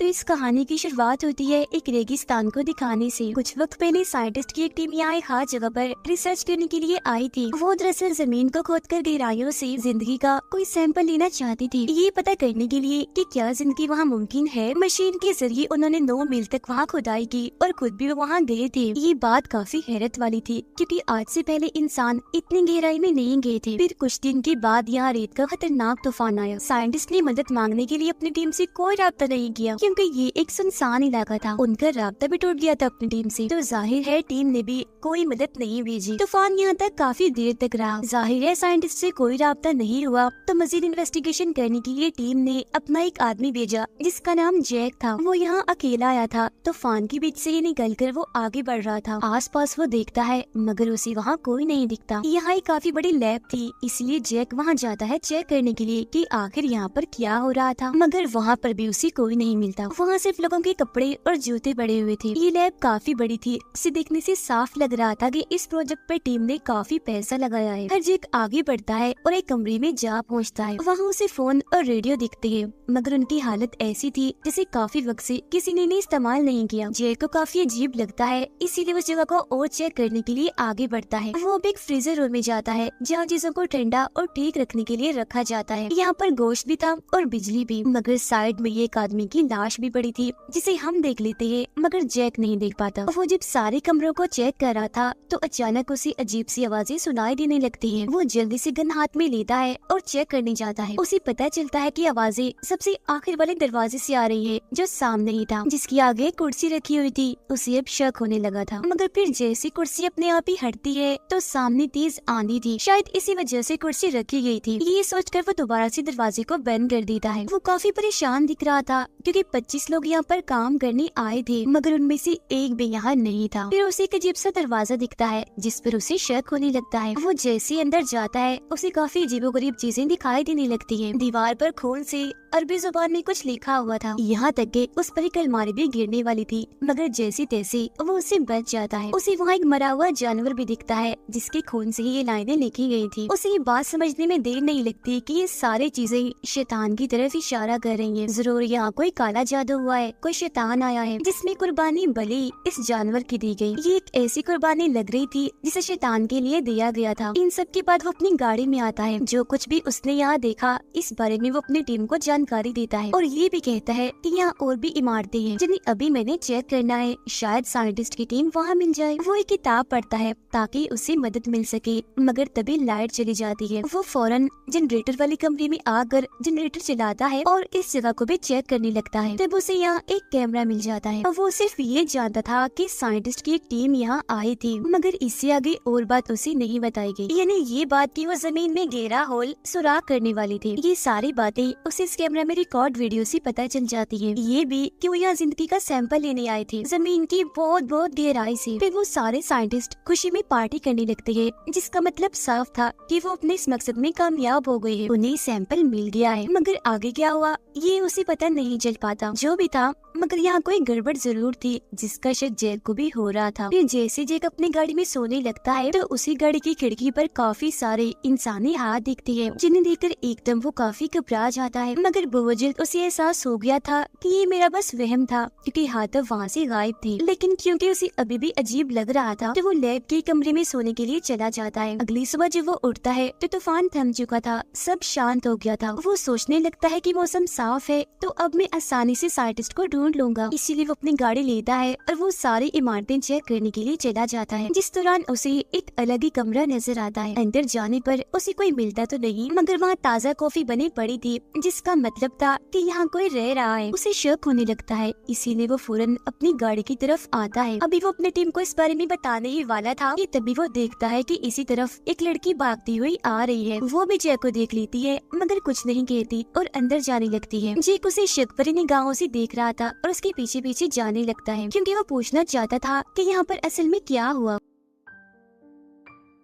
तो इस कहानी की शुरुआत होती है एक रेगिस्तान को दिखाने से। कुछ वक्त पहले साइंटिस्ट की एक टीम यहाँ हर जगह पर रिसर्च करने के लिए आई थी। वो दरअसल जमीन को खोदकर गहराइयों से जिंदगी का कोई सैंपल लेना चाहती थी, ये पता करने के लिए कि क्या जिंदगी वहाँ मुमकिन है। मशीन के जरिए उन्होंने 9 मील तक वहाँ खुदाई की और खुद भी वहाँ गए थे। ये बात काफी हैरत वाली थी क्योंकि आज से पहले इंसान इतनी गहराई में नहीं गए थे। फिर कुछ दिन के बाद यहाँ रेत का खतरनाक तूफान आया। साइंटिस्ट ने मदद मांगने के लिए अपनी टीम से कोई राब्ता नहीं किया क्योंकि ये एक सुनसान इलाका था। उनका राब्ता भी टूट गया था अपनी टीम से, तो जाहिर है टीम ने भी कोई मदद नहीं भेजी। तूफान यहाँ तक काफी देर तक रहा। जाहिर है साइंटिस्ट से कोई राब्ता नहीं हुआ, तो मजीद इन्वेस्टिगेशन करने के लिए टीम ने अपना एक आदमी भेजा जिसका नाम जैक था। वो यहाँ अकेला आया था। तूफान के बीच से निकल कर वो आगे बढ़ रहा था। आस पास वो देखता है मगर उसे वहाँ कोई नहीं दिखता। यहाँ एक काफी बड़ी लैब थी, इसलिए जैक वहाँ जाता है चेक करने के लिए कि आखिर यहाँ पर क्या हो रहा था, मगर वहाँ पर भी उसे कोई नहीं मिलता। वहाँ सिर्फ लोगों के कपड़े और जूते पड़े हुए थे। ये लैब काफी बड़ी थी, इसे देखने से साफ लग रहा था कि इस प्रोजेक्ट पर टीम ने काफी पैसा लगाया है। हर जैक आगे बढ़ता है और एक कमरे में जा पहुँचता है। वहाँ उसे फोन और रेडियो दिखते हैं, मगर उनकी हालत ऐसी थी जैसे काफी वक्त से किसी ने इस्तेमाल नहीं किया। जैक को काफी अजीब लगता है, इसीलिए उस जगह को और चेक करने के लिए आगे बढ़ता है। वो अब एक फ्रीजर रूम में जाता है जहाँ चीजों को ठंडा और ठीक रखने के लिए रखा जाता है। यहाँ पर गोश्त भी था और बिजली भी, मगर साइड में एक आदमी की लाश भी पड़ी थी जिसे हम देख लेते हैं मगर जैक नहीं देख पाता। वो जब सारे कमरों को चेक कर रहा था तो अचानक उसे अजीब सी आवाजें सुनाई देने लगती है। वो जल्दी से गन हाथ में लेता है और चेक करने जाता है। उसे पता चलता है कि आवाजें सबसे आखिर वाले दरवाजे से आ रही है जो सामने ही था, जिसकी आगे कुर्सी रखी हुई थी। उसे अब शक होने लगा था, मगर फिर जैसी कुर्सी अपने आप ही हटती है तो सामने तेज आंधी थी, शायद इसी वजह से कुर्सी रखी गई थी। ये सोचकर वो दोबारा से दरवाजे को बंद कर देता है। वो काफी परेशान दिख रहा था क्योंकि 25 लोग यहाँ पर काम करने आए थे, मगर उनमें से एक भी यहाँ नहीं था। फिर उसे एक अजीब सा दरवाजा दिखता है जिस पर उसे शक होने लगता है। वो जैसे अंदर जाता है उसे काफी अजीबोगरीब चीजें दिखाई देने लगती है। दीवार पर खून से अरबी जुबान में कुछ लिखा हुआ था। यहाँ तक कि उस पर एक अलमारी भी गिरने वाली थी, मगर जैसे तैसे वो उससे बच जाता है। उसे वहाँ एक मरा हुआ जानवर भी दिखता है जिसके खून से ही ये लाइनें लिखी गई थी। उसे ये बात समझने में देर नहीं लगती कि ये सारी चीजें शैतान की तरफ इशारा कर रही हैं। जरूर यहाँ कोई काला जादू हुआ है, कोई शैतान आया है जिसमें कुर्बानी बलि इस जानवर की दी गई। ये एक ऐसी कुर्बानी लग रही थी जिसे शैतान के लिए दिया गया था। इन सब के बाद वो अपनी गाड़ी में आता है। जो कुछ भी उसने यहाँ देखा इस बारे में वो अपनी टीम को जानकारी देता है और ये भी कहता है कि यहाँ और भी इमारतें हैं जिन्हें अभी मैंने चेक करना है, शायद साइंटिस्ट की टीम वहाँ मिल जाए। वो एक किताब पढ़ता है ताकि उसे मदद मिल सके, मगर तभी लाइट चली जाती है। वो फौरन जनरेटर वाले कमरे में आकर जनरेटर चलाता है और इस जगह को भी चेक करने लगता है। तब उसे यहाँ एक कैमरा मिल जाता है। वो सिर्फ ये जानता था कि साइंटिस्ट की एक टीम यहाँ आई थी, मगर इससे आगे और बात उसे नहीं बताई गई, यानी ये बात कि वो जमीन में गहरा होल सुराख करने वाली थी। ये सारी बातें उसे इस कैमरा में रिकॉर्ड वीडियो से पता चल जाती है। ये भी कि वो यहाँ जिंदगी का सैंपल लेने आए थे जमीन की बहुत बहुत गहराई से। फिर वो सारे साइंटिस्ट खुशी में पार्टी करने लगते हैं, जिसका मतलब साफ था कि वो अपने इस मकसद में कामयाब हो गए हैं। उन्हें सैंपल मिल गया है, मगर आगे क्या हुआ ये उसे पता नहीं चल पाता। जो भी था, मगर यहाँ कोई गड़बड़ जरूर थी जिसका शक जैक को भी हो रहा था। फिर जैसे जैक अपनी गाड़ी में सोने लगता है तो उसी गाड़ी की खिड़की पर काफी सारे इंसानी हाथ दिखते हैं, जिन्हें देखकर एकदम वो काफी घबरा जाता है। मगर बहुत जल्द उसे एहसास हो गया था कि ये मेरा बस वहम था, क्योंकि हाथ अब वहाँ से गायब थे। लेकिन क्योंकि उसे अभी भी अजीब लग रहा था तो वो लैब के कमरे में सोने के लिए चला जाता है। अगली सुबह जब वो उठता है तो तूफान थम चुका था, सब शांत हो गया था। वो सोचने लगता है कि मौसम साफ है तो अब मैं आसानी से साइंटिस्ट को ढूंढ लूंगा। इसीलिए वो अपनी गाड़ी लेता है और वो सारी इमारतें चेक करने के लिए चला जाता है। जिस दौरान उसे एक अलग ही कमरा नजर आता है। अंदर जाने पर उसे कोई मिलता तो नहीं, मगर वहाँ ताज़ा कॉफी बनी पड़ी थी, जिसका मतलब था कि यहाँ कोई रह रहा है। उसे शक होने लगता है, इसीलिए वो फौरन अपनी गाड़ी की तरफ आता है। अभी वो अपनी टीम को इस बारे में बताने ही वाला था कि तभी वो देखता है कि इसी तरफ एक लड़की भागती हुई आ रही है। वो भी जैक को देख लेती है, मगर कुछ नहीं कहती और अंदर जाने लगती है। जैक उसे शक भरी निगाहों से देख रहा था और उसके पीछे पीछे जाने लगता है, क्योंकि वो पूछना चाहता था कि यहाँ पर असल में क्या हुआ।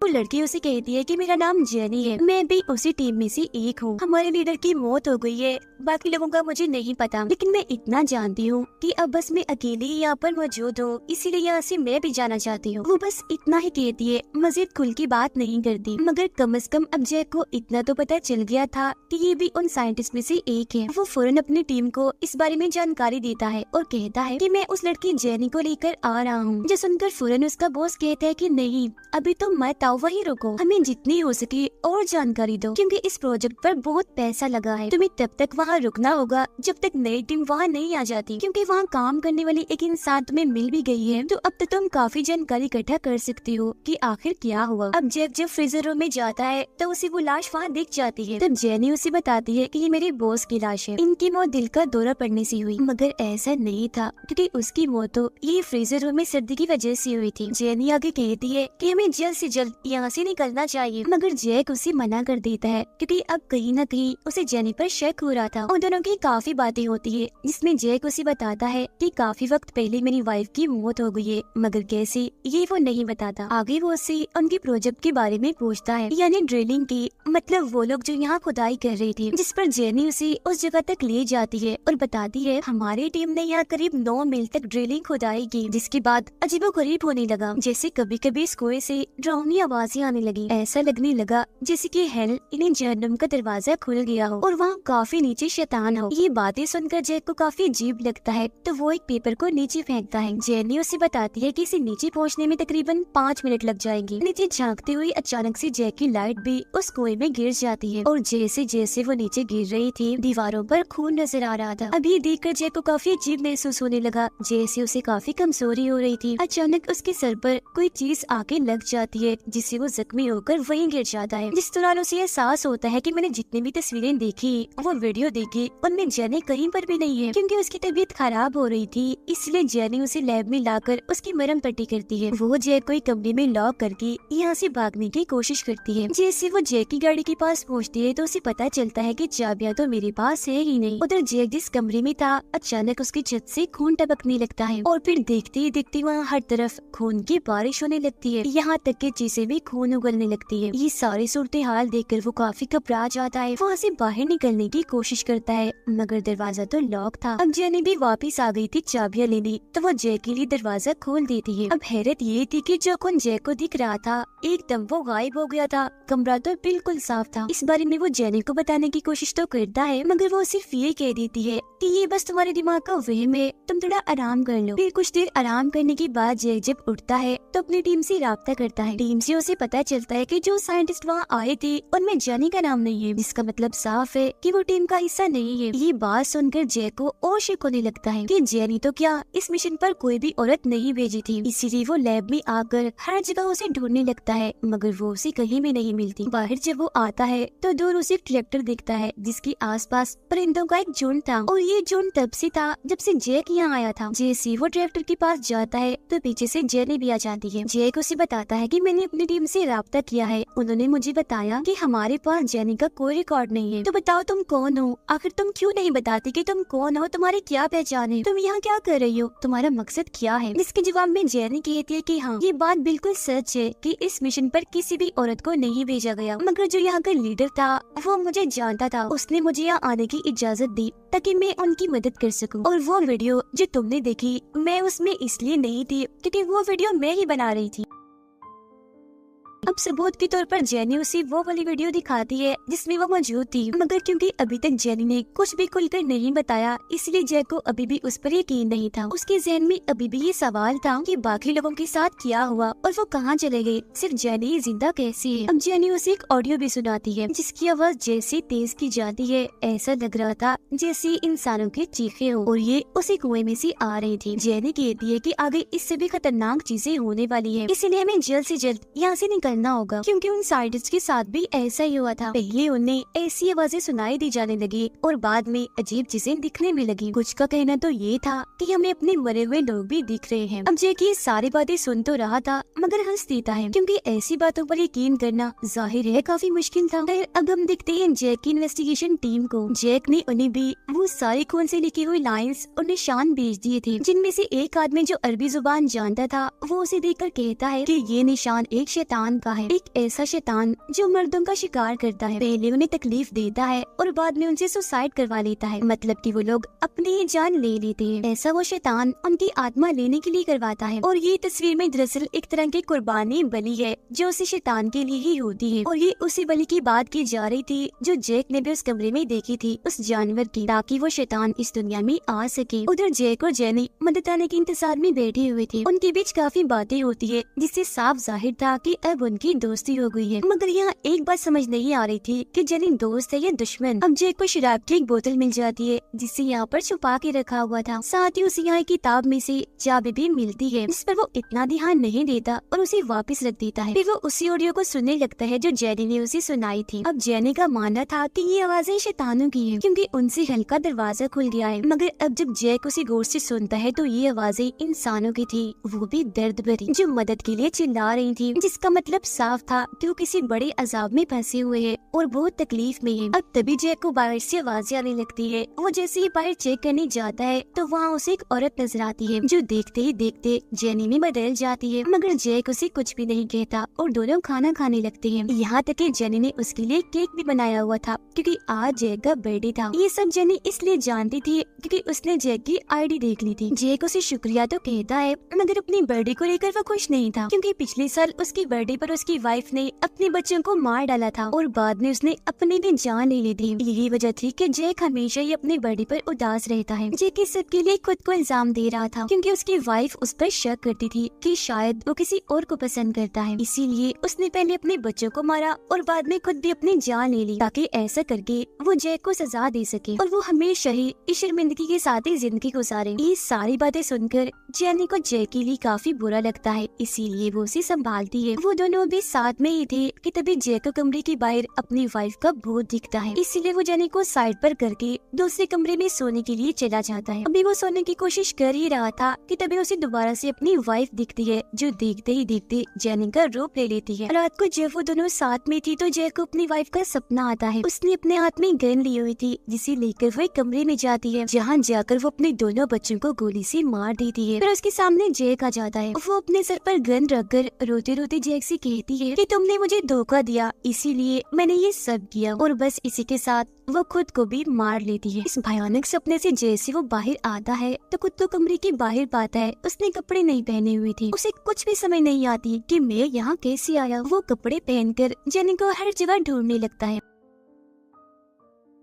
वो लड़की उसे कहती है कि मेरा नाम जेनी है, मैं भी उसी टीम में से एक हूँ। हमारे लीडर की मौत हो गई है, बाकी लोगों का मुझे नहीं पता, लेकिन मैं इतना जानती हूँ कि अब बस मैं अकेली ही यहाँ पर मौजूद हूँ, इसीलिए यहाँ से मैं भी जाना चाहती हूँ। वो बस इतना ही कहती है, मजीद खुल की बात नहीं करती। मगर कम से कम अब जैक को इतना तो पता चल गया था कि ये भी उन साइंटिस्ट में से एक है। वो फौरन अपनी टीम को इस बारे में जानकारी देता है और कहता है कि मैं उस लड़की जेनी को लेकर आ रहा हूँ। जो सुनकर फौरन उसका बॉस कहता है कि नहीं, अभी तो मत आओ, वहीं रुको, हमें जितनी हो सके और जानकारी दो, क्योंकि इस प्रोजेक्ट पर बहुत पैसा लगा है। तुम्हें तब तक वहाँ रुकना होगा जब तक नई टीम वहाँ नहीं आ जाती, क्योंकि वहाँ काम करने वाली एक इंसान तुम्हें मिल भी गई है, तो अब तक तुम काफी जानकारी इकट्ठा कर सकती हो कि आखिर क्या हुआ। अब जैक जब फ्रीजर रूम में जाता है तो उसे वो लाश वहाँ दिख जाती है। तब जेनी उसे बताती है कि ये मेरे बॉस की लाश है, इनकी मौत दिल का दौरा पड़ने से हुई। मगर ऐसा नहीं था, क्योंकि उसकी मौत तो ये फ्रीजर रूम में सर्दी की वजह से हुई थी। जेनी आगे कहती है कि हमें जल्द से जल्द यहाँ से निकलना चाहिए, मगर जैक उसे मना कर देता है, क्योंकि अब कहीं न कहीं उसे जेनी पर शक हो रहा था। उन दोनों की काफी बातें होती है, जिसमें जैक उसे बताता है कि काफी वक्त पहले मेरी वाइफ की मौत हो गई है, मगर कैसे ये वो नहीं बताता। आगे वो उससे उनके प्रोजेक्ट के बारे में पूछता है, यानी ड्रिलिंग की, मतलब वो लोग जो यहाँ खुदाई कर रही थी, जिस पर जेनी उसे उस जगह तक ले जाती है और बताती है हमारी टीम ने यहाँ करीब 9 मील तक ड्रिलिंग खुदाई की, जिसके बाद अजीबोगरीब होने लगा, जैसे कभी कभी इस कुएं से डरावनी आवाजें आने लगी। ऐसा लगने लगा जैसे कि हेल इन्हें जहन्नुम का दरवाजा खुल गया हो और वहाँ काफी नीचे शैतान हो। ये बातें सुनकर जैक को काफी अजीब लगता है, तो वो एक पेपर को नीचे फेंकता है। जेनी उसे बताती है कि इसे नीचे पहुँचने में तकरीबन 5 मिनट लग जाएंगे। नीचे झांकते हुए अचानक से जैक की लाइट भी उस कुएं में गिर जाती है और जैसे जैसे वो नीचे गिर रही थी, दीवारों पर खून नजर आ रहा था। अभी देखकर जैक को काफी अजीब महसूस होने लगा, जैसे उसे काफी कमजोरी हो रही थी। अचानक उसके सर पर कोई चीज आके लग जाती है, जिससे वो जख्मी होकर वहीं गिर जाता है। जिस दौरान उसे एहसास होता है कि मैंने जितनी भी तस्वीरें देखी, वो वीडियो देखी, उनमें जेनी कहीं पर भी नहीं है, क्योंकि उसकी तबीयत खराब हो रही थी। इसलिए जेनी उसे लैब में लाकर उसकी मरहम पट्टी करती है। वो जैक को एक कमरे में लॉक करके यहाँ से भागने की कोशिश करती है। जैसे वो जैक की गाड़ी के पास पहुँचती है तो उसे पता चलता है कि चाबियां तो मेरे पास है ही नहीं। उधर जैक जिस कमरे में था, अचानक उसकी छत से खून टपकने लगता है और फिर देखते ही देखते वहाँ हर तरफ खून की बारिश होने लगती है, यहाँ तक कि चीजें भी खून उगलने लगती है। ये सारी सूरत हाल देखकर वो काफी घबरा जाता है। वो वहाँ से बाहर निकलने की कोशिश करता है, मगर दरवाजा तो लॉक था। अब जेनी भी वापस आ गई थी चाबियां लेने, तो वो जैक के लिए दरवाजा खोल देती है। अब हैरत ये थी कि जो खून जैक को दिख रहा था एकदम वो गायब हो गया था, कमरा तो बिल्कुल साफ था। इस बारे में वो जेनी को बताने की कोशिश तो करता है, मगर वो सिर्फ ये कह देती है कि ये बस तुम्हारे दिमाग का वहम है, तुम थोड़ा आराम कर लो। फिर कुछ देर आराम करने के बाद जैक जब उठता है तो अपनी टीम से राब्ता करता है। टीम से उसे पता चलता है कि जो साइंटिस्ट वहाँ आए थे उनमें जेनी का नाम नहीं है, जिसका मतलब साफ है कि वो टीम का हिस्सा नहीं है। ये बात सुनकर जैक को और शक होने लगता है कि जेनी तो क्या इस मिशन पर कोई भी औरत नहीं भेजी थी, इसीलिए वो लैब में आकर हर जगह उसे ढूंढने लगता है, मगर वो उसे कहीं भी नहीं मिलती। बाहर जब वो आता है तो दूर उसे ट्रैक्टर दिखता है, जिसके आसपास परिंदों का एक झुंड था, और ये झुंड तब से था जब से जैक यहाँ आया था। जैसे वो ट्रैक्टर के पास जाता है तो पीछे से जेनी भी आ जाती है। जैक उसे बताता है कि मैंने अपनी टीम से राब्ता किया है, उन्होंने मुझे बताया कि हमारे पास जेनी का कोई रिकॉर्ड नहीं है। तो बताओ तुम कौन हो, आखिर तुम क्यों नहीं बताती कि तुम कौन हो, तुम्हारी क्या पहचान है, तुम यहाँ क्या कर रही हो, तुम्हारा मकसद क्या है। जिसके जवाब में जेनी कहती है कि हाँ, ये बात बिल्कुल सच है कि इस मिशन पर किसी भी औरत को नहीं भेजा गया, मगर जो यहाँ का लीडर था वो मुझे जानता था, उसने मुझे यहाँ आने की इजाजत दी ताकि मैं उनकी मदद कर सकूं। और वो वीडियो जो तुमने देखी, मैं उसमें इसलिए नहीं थी क्योंकि वो वीडियो मैं ही बना रही थी। अब सबूत के तौर पर जेनी उसे वो वाली वीडियो दिखाती है जिसमें वो मौजूद थी, मगर क्योंकि अभी तक जेनी ने कुछ भी खुलकर नहीं बताया, इसलिए जैक को अभी भी उस पर यकीन नहीं था। उसके जहन में अभी भी ये सवाल था कि बाकी लोगों के साथ क्या हुआ और वो कहाँ चले गए, सिर्फ जेनी जिंदा कैसे है। अब जेनी उसे एक ऑडियो भी सुनाती है जिसकी आवाज जैसे तेज की जाती है, ऐसा लग रहा था जैसे इंसानों की चीखें हो और ये उसी कुएं में से आ रही थी। जेनी कहती है कि आगे इससे भी खतरनाक चीजें होने वाली है, इसलिए हमें जल्द से जल्द यहाँ से निकलना होगा, क्योंकि उन साइंटिस्ट के साथ भी ऐसा ही हुआ था। पहले उन्हें ऐसी आवाजें सुनाई दी जाने लगी और बाद में अजीब चीजें दिखने में लगी। कुछ का कहना तो ये था कि हमें अपने मरे हुए लोग भी दिख रहे हैं। अब जैक ये सारी बातें सुन तो रहा था, मगर हंस देता है, क्योंकि ऐसी बातों पर यकीन करना जाहिर है काफी मुश्किल था। अब हम देखते हैं जैक की इन्वेस्टिगेशन टीम को। जैक ने उन्हें भी वो सारी खून से लिखी हुई लाइंस और निशान भेज दिए थे, जिनमें से एक आदमी जो अरबी जुबान जानता था वो उसे देखकर कहता है कि ये निशान एक शैतान का है, एक ऐसा शैतान जो मर्दों का शिकार करता है, पहले उन्हें तकलीफ देता है और बाद में उनसे सुसाइड करवा लेता है, मतलब कि वो लोग अपनी ही जान ले लेते हैं। ऐसा वो शैतान उनकी आत्मा लेने के लिए करवाता है। और ये तस्वीर में दरअसल एक तरह की कुर्बानी बलि है जो उसी शैतान के लिए ही होती है। और ये उसी बलि की बात की जा रही थी जो जैक ने भी उस कमरे में देखी थी, उस जानवर की, ताकि वो शैतान इस दुनिया में आ सके। उधर जैक और जेनी मदद आने के इंतजार में बैठे हुए थे। उनके बीच काफी बातें होती है जिससे साफ जाहिर था कि अब उनकी दोस्ती हो गई है। मगर यहाँ एक बात समझ नहीं आ रही थी कि जेनी दोस्त है या दुश्मन। अब जैक को शराब की एक बोतल मिल जाती है जिसे यहाँ पर छुपा के रखा हुआ था, साथ ही उसे यहाँ किताब में से चाबी भी मिलती है जिस पर वो इतना ध्यान नहीं देता और उसे वापस रख देता है। फिर वो उसी ऑडियो को सुनने लगता है जो जेनी ने उसे सुनाई थी। अब जेनी का मानना था कि ये आवाजें शैतानों की है क्योंकि उनसे हल्का दरवाजा खुल गया है। मगर अब जब जैक उसे गौर से सुनता है तो ये आवाजें इंसानों की थी, वो भी दर्द भरी, जो मदद के लिए चिल्ला रही थी, जिसका मतलब साफ था कि वो किसी बड़े अजाब में फंसे हुए है और बहुत तकलीफ में है। अब तभी जैक को बाहर से आवाजें आने लगती है। वो जैसे ही बाहर चेक करने जाता है तो वहाँ उसे एक औरत नजर आती है जो देखते ही देखते जेनी में बदल जाती है। मगर जैक उसे कुछ भी नहीं कहता और दोनों खाना खाने लगते हैं। यहाँ तक कि जेनी ने उसके लिए केक भी बनाया हुआ था क्योंकि आज जैक का बर्थडे था। ये सब जेनी इसलिए जानती थी क्योंकि उसने जैक की आईडी देख ली थी। जैक उसे शुक्रिया तो कहता है मगर अपनी बर्थडे को लेकर वो खुश नहीं था क्योंकि पिछले साल उसकी बर्थडे पर उसकी वाइफ ने अपने बच्चों को मार डाला था और बाद में उसने अपनी भी जान ले ली थी। यही वजह थी कि जैक हमेशा ही अपने बर्थडे पर उदास रहता है। जैक इस सब के लिए खुद को इल्जाम दे रहा था क्योंकि उसकी वाइफ उस पर शक करती थी कि शायद वो किसी और को पसंद करता है, इसीलिए उसने पहले अपने बच्चों को मारा और बाद में खुद भी अपनी जान ले ली ताकि ऐसा करके वो जैक को सजा दे सके और वो हमेशा ही इस शर्मिंदगी के साथ ही जिंदगी गुजारे। ये सारी बातें सुनकर जेनी को जैक के लिए काफी बुरा लगता है, इसीलिए वो उसे संभालती है। वो दोनों भी साथ में ही थे कि तभी जैक को कमरे के बाहर अपनी वाइफ का भूत दिखता है, इसीलिए वो जेनी को साइड पर करके दूसरे कमरे में सोने के लिए चला जाता है। अभी वो सोने की कोशिश कर ही रहा था कि तभी उसे दोबारा से अपनी वाइफ दिखती है जो देखते ही देखते जेनी का रूप ले लेती है। रात को जब वो दोनों साथ में थी तो जैक को अपनी वाइफ का सपना आता है। उसने अपने हाथ में गन ली हुई थी जिसे लेकर वो एक कमरे में जाती है जहाँ जाकर वो अपने दोनों बच्चों को गोली से मार देती है। फिर उसके सामने जैक आ जाता है। वो अपने सर पर गन रखकर रोते रोते जैक से कहती है कि तुमने मुझे धोखा दिया, इसीलिए मैंने ये सब किया। और बस इसी के साथ वो खुद को भी मार लेती है। इस भयानक सपने से जैसे वो बाहर आता है तो खुद को कमरे के बाहर पाता है। उसने कपड़े नहीं पहने हुए थे। उसे कुछ भी समझ नहीं आती कि मैं यहाँ कैसे आया। वो कपड़े पहनकर जेनी को हर जगह ढूंढने लगता है।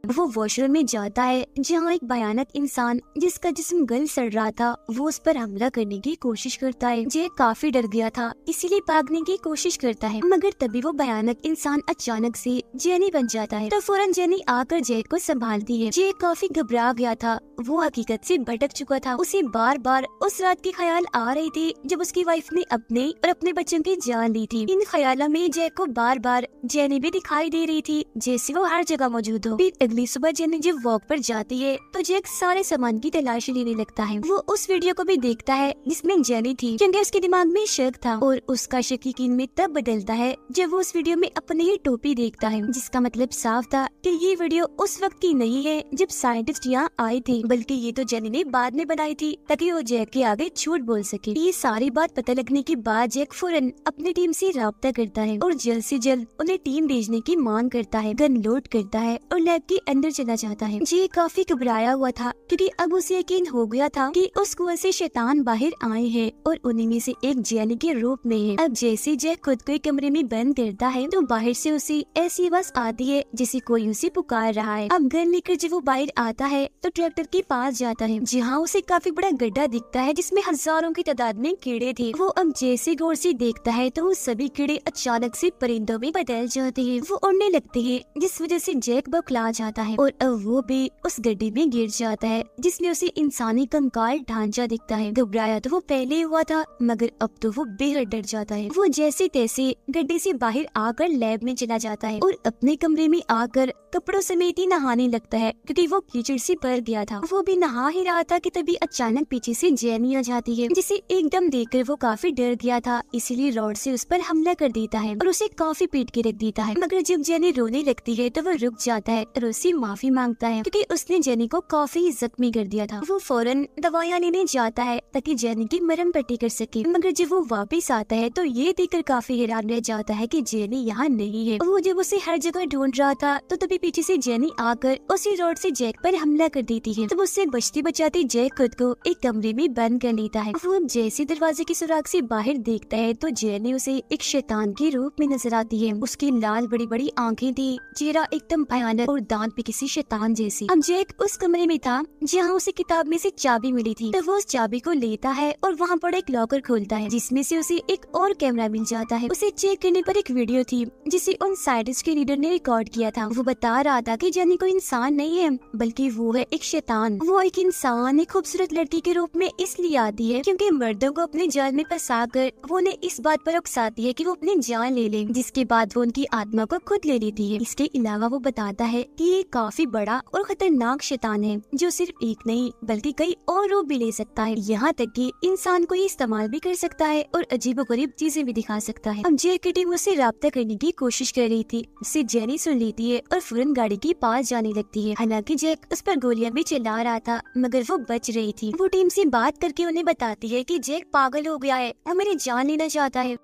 वो वॉशरूम में जाता है जहाँ एक भयानक इंसान जिसका जिस्म गल सड़ रहा था वो उस पर हमला करने की कोशिश करता है। जैक काफी डर गया था इसीलिए भागने की कोशिश करता है, मगर तभी वो भयानक इंसान अचानक से जेनी बन जाता है। तो फौरन जेनी आकर जैक को संभालती है। जैक काफी घबरा गया था, वो हकीकत से भटक चुका था। उसे बार बार उस रात के ख्याल आ रहे थे जब उसकी वाइफ ने अपने और अपने बच्चों की जान ली थी। इन ख्यालों में जैक को बार बार जेनी भी दिखाई दे रही थी जैसे वो हर जगह मौजूद हो। फिर अगली सुबह जेनी जब वॉक पर जाती है तो जैक सारे सामान की तलाशी लेने लगता है। वो उस वीडियो को भी देखता है जिसमें जेनी थी क्योंकि उसके दिमाग में शक था और उसका शक यकीन में तब बदलता है जब वो उस वीडियो में अपनी ही टोपी देखता है, जिसका मतलब साफ था कि ये वीडियो उस वक्त की नहीं है जब साइंटिस्ट यहाँ आए थे, बल्कि ये तो जेनी ने बाद में बनाई थी ताकि वो जैक के आगे झूठ बोल सके। ये सारी बात पता लगने के बाद जैक फौरन अपनी टीम से राब्ता करता है और जल्द से जल्द उन्हें टीम भेजने की मांग करता है, गन लोड करता है और लैब के अंदर चला जाता है। जी काफी घबराया हुआ था क्योंकि अब उसे यकीन हो गया था कि उस कुएं से शैतान बाहर आए हैं और उन्हीं में से एक जेनी के रूप में है। अब जैसे जैक खुद को एक कमरे में बंद करता है तो बाहर से उसे ऐसी आवाज आती है जैसे कोई उसे पुकार रहा है। अब गन लेकर जब वो बाहर आता है तो ट्रैक्टर के पास जाता है जहाँ उसे काफी बड़ा गड्ढा दिखता है जिसमें हजारों की तादाद में कीड़े थे। वो अब जैसे गौर से देखता है तो वो सभी कीड़े अचानक से परिंदों में बदल जाते हैं। वो उड़ने लगते हैं जिस वजह से जैक बौखला जाता है और अब वो भी उस गड्ढे में गिर जाता है जिसमें उसे इंसानी कंकाल ढांचा दिखता है। घबराया तो वो पहले हुआ था मगर अब तो वो बेहद डर जाता है। वो जैसे तैसे गड्ढे से बाहर आकर लैब में चला जाता है और अपने कमरे में आकर कपड़ों समेत ही नहाने लगता है क्योंकि वो कीचड़ से भर गया था। वो भी नहा ही रहा था कि तभी अचानक पीछे से जेनी आ जाती है जिसे एकदम देखकर वो काफी डर गया था, इसीलिए रॉड से उस पर हमला कर देता है और उसे काफी पीट के रख देता है। मगर जब जेनी रोने लगती है तो वो रुक जाता है और उससे उससे माफी मांगता है क्योंकि उसने जेनी को काफी जख्मी कर दिया था। वो फौरन दवाइयाँ लेने जाता है ताकि जेनी की मरहम पट्टी कर सके, मगर जब वो वापस आता है तो ये देखकर काफी हैरान रह जाता है कि जेनी यहाँ नहीं है। वो जब उसे हर जगह ढूंढ रहा था तो तभी पीछे से जेनी आकर उसी रोड से जैक पर हमला कर देती है। तब उससे बचते बचाते जैक खुद को एक कमरे में बंद कर लेता है। वो अब जैसे दरवाजे की सुराख से बाहर देखता है तो जेनी उसे एक शैतान के रूप में नजर आती है। उसकी लाल बड़ी बड़ी आंखें थी, चेहरा एकदम भयानक और दांत भी किसी शैतान जैसी। अब जैक उस कमरे में था जहाँ उसे किताब में से चाबी मिली थी। तब वो उस चाबी को लेता है और वहाँ पर एक लॉकर खोलता है जिसमें से उसे एक और कैमरा मिल जाता है। उसे चेक करने पर एक वीडियो थी जिसे उन साइंटिस्ट के लीडर ने रिकॉर्ड किया था। वो बता रहा था कि जेनी कोई इंसान नहीं है बल्कि वो है एक शैतान। वो एक इंसान एक खूबसूरत लड़की के रूप में इसलिए आती है क्योंकि मर्दों को अपने जाल में फंसाकर वो उन्हें इस बात पर उकसाती है कि वो अपनी जान ले ले, जिसके बाद वो उनकी आत्मा को खुद ले लेती है। इसके अलावा वो बताता है कि ये काफी बड़ा और खतरनाक शैतान है जो सिर्फ एक नहीं बल्कि कई और रूप भी ले सकता है। यहाँ तक कि इंसान को इस्तेमाल भी कर सकता है और अजीबोगरीब चीजें भी दिखा सकता है। अब जैक की टीम उससे राब्ता करने की कोशिश कर रही थी। उससे जेनी सुन लेती है और फौरन गाड़ी के पास जाने लगती है। हालांकि जैक उस पर गोलियां भी चला रहा था मगर वो बच रही थी। वो टीम से बात करके उन्हें बताती है कि जैक पागल हो गया है, वो मेरी जान लेना चाहता है।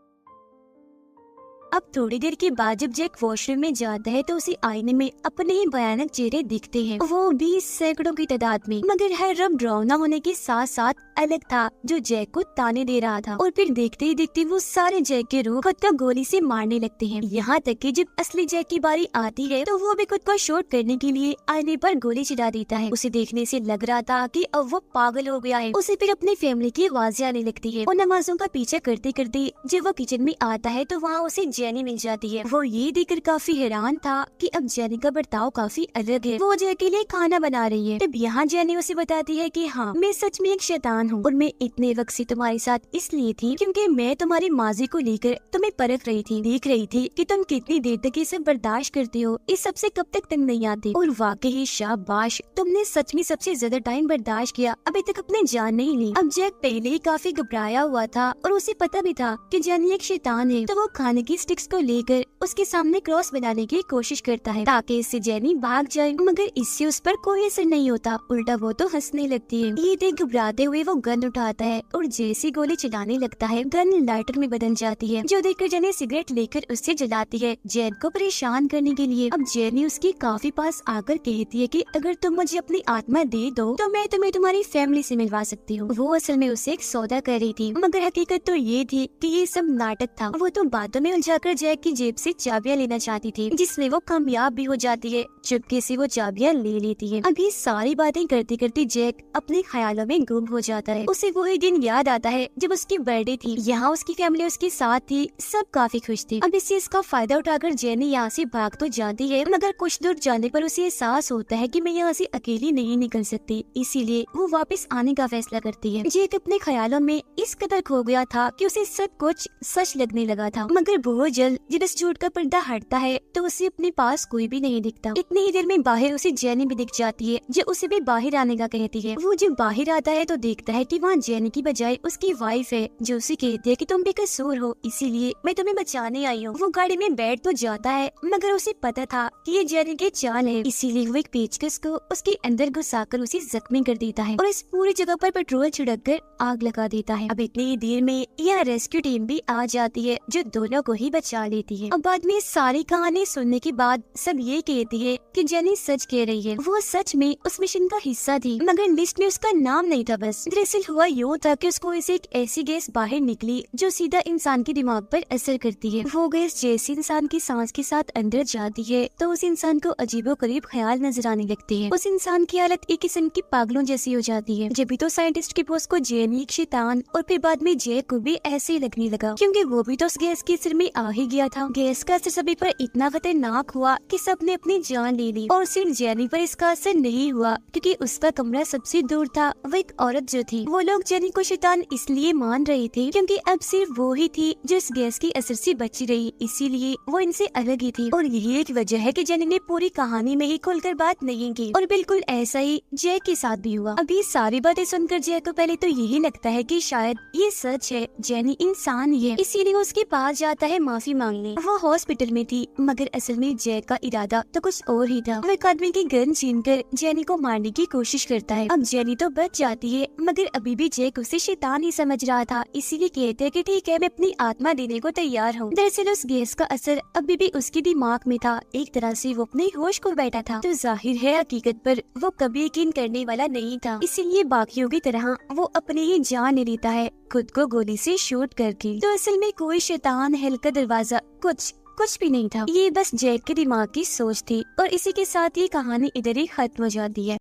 अब थोड़ी देर के बाद जब जैक वॉशरूम में जाता है तो उसे आईने में अपने ही भयानक चेहरे दिखते हैं, वो भी सैकड़ों की तादाद में, मगर हर रंग डरावना होने के साथ साथ अलग था जो जैक को ताने दे रहा था। और फिर देखते ही देखते वो सारे जैक के रूह खुद को गोली से मारने लगते हैं। यहाँ तक कि जब असली जैक की बारी आती है तो वो भी खुद को शॉट करने के लिए आईने पर गोली चला देता है। उसे देखने से लग रहा था कि अब वो पागल हो गया है। उसे फिर अपनी फैमिली की आवाजें आने लगती है और नमाजों का पीछा करते करते जब वो किचन में आता है तो वहाँ उसे जेनी मिल जाती है। वो ये देखकर काफी हैरान था कि अब जेनी का बर्ताव काफी अलग है। वो जैक के लिए खाना बना रही है। तब यहाँ जेनी उसे बताती है कि हाँ, मैं सच में एक शैतान हूँ और मैं इतने वक्त से तुम्हारे साथ इसलिए थी क्योंकि मैं तुम्हारी माजी को लेकर तुम्हें परख रही थी, देख रही थी कि तुम कितनी देर तक ये सब बर्दाश्त करते हो, इस सबसे कब तक तंग नहीं आते। और वाकई शाबाश, तुमने सच में सबसे ज्यादा टाइम बर्दाश्त किया, अभी तक अपनी जान नहीं ली। अब जैक पहले ही काफी घबराया हुआ था और उसे पता भी था कि जेनी एक शैतान है, तो वो खाने की स्टिक्स को लेकर उसके सामने क्रॉस बनाने की कोशिश करता है ताकि इससे जेनी भाग जाए, मगर इससे उस पर कोई असर नहीं होता, उल्टा वो तो हंसने लगती है। ये देख घबराते हुए वो गन उठाता है और जैसी गोली चलाने लगता है गन लाइटर में बदल जाती है, जो देखकर जेनी सिगरेट लेकर उससे जलाती है जैन को परेशान करने के लिए। अब जेनी उसके काफी पास आकर कहती है कि अगर तुम मुझे अपनी आत्मा दे दो तो मैं तुम्हें तुम्हारी फैमिली से मिलवा सकती हूँ। वो असल में उसे एक सौदा कर रही थी, मगर हकीकत तो ये थी कि ये सब नाटक था। वो तो बातों में उलझाकर जैक की जेब से चाबियां लेना चाहती थी, जिसमें वो कामयाब भी हो जाती है। चुपके से वो चाबियां ले लेती है। अब ये सारी बातें करते करते जैक अपने ख्यालों में गुम हो जाता है। उसे वही दिन याद आता है जब उसकी बर्थडे थी, यहाँ उसकी फैमिली उसके साथ थी, सब काफी खुश थे। अब इससे इसका फायदा उठाकर जेनी यहाँ से भाग तो जाती है, मगर कुछ दूर जाने पर उसे एहसास होता है कि मैं यहाँ से अकेली नहीं निकल सकती, इसीलिए वो वापस आने का फैसला करती है। जैक अपने ख्यालों में इस कदर खो गया था कि उसे सब कुछ सच लगने लगा था, मगर बहुत जल्द जब इस झूठ का पर्दा हटता है तो उसे अपने पास कोई भी नहीं दिखता। इतनी ही देर में बाहर उसे जेनी भी दिख जाती है, जो उसे भी बाहर आने का कहती है। वो जब बाहर आता है तो देखता है कि वहाँ जेनी की बजाय उसकी वाइफ है, जो उसे कहती है कि तुम बेकसूर हो, इसीलिए मैं तुम्हें बचाने आई हूँ। वो गाड़ी में बैठ तो जाता है, मगर उसे पता था कि ये जेनी के चाल है, इसीलिए वो एक पेचकस को उसके अंदर घुसाकर उसे जख्मी कर देता है और इस पूरी जगह पर पेट्रोल छिड़क कर आग लगा देता है। अब इतनी ही देर में यह रेस्क्यू टीम भी आ जाती है, जो दोनों को ही बचा लेती है। अब बाद में सारी कहानी सुनने के बाद सब ये कहती है कि जेनी सच कह रही है, वो सच में उस मिशन का हिस्सा थी, मगर लिस्ट में उसका नाम नहीं था। बस दरअसल हुआ यूँ था कि उसको इसे एक ऐसी गैस बाहर निकली जो सीधा इंसान के दिमाग पर असर करती है। वो गैस जैसे इंसान की सांस के साथ अंदर जाती है तो उस इंसान को अजीबोगरीब ख्याल नजर आने लगते हैं। उस इंसान की हालत एक किस्म की पागलों जैसी हो जाती है। जब भी तो साइंटिस्ट के बॉस को जेनी एक शैतान और फिर बाद में जैक को भी ऐसे ही लगने लगा, क्योंकि वो भी तो उस गैस के असर में आ ही गया था। गैस का असर सभी पर इतना खतरनाक हुआ कि सबने अपनी जान ले ली, और सिर्फ जेनी पर इसका असर नहीं हुआ क्योंकि उसका कमरा सबसे दूर था। वो एक औरत जो थी, वो लोग जेनी को शैतान इसलिए मान रहे थे क्योंकि अब सिर्फ वो ही थी जो इस गैस के असर से बची रही, इसीलिए वो इनसे अलग ही थी। और यही एक वजह है कि जेनी ने पूरी कहानी में ही खुलकर बात नहीं की, और बिल्कुल ऐसा ही जैक के साथ भी हुआ। अभी सारी बातें सुनकर जैक को पहले तो यही लगता है कि शायद ये सच है, जेनी इंसान ही है, इसीलिए वो उसके पास जाता है, माफी मांगने। वो हॉस्पिटल में थी मगर असल में जैक का इरादा तो कुछ और ही था। वो एक आदमी की गन छीनकर जेनी को मारने की कोशिश करता है। अब जेनी तो बच जाती है मगर अभी भी जैक उसे शैतान ही समझ रहा था, इसीलिए कहते हैं कि ठीक है मैं अपनी आत्मा देने को तैयार हूँ। दरअसल उस गैस का असर अभी भी उसके दिमाग में था, एक तरह से वो अपने होश को बैठा था। तो जाहिर है हकीकत पर वो कभी यकीन करने वाला नहीं था, इसीलिए बाकियों की तरह वो अपनी ही जान ले लेता है, खुद को गोली से शूट करके। तो असल में कोई शैतान हेल का दरवाजा कुछ भी नहीं था, ये बस जैक के दिमाग की सोच थी। और इसी के साथ ये कहानी इधर ही खत्म हो जाती है।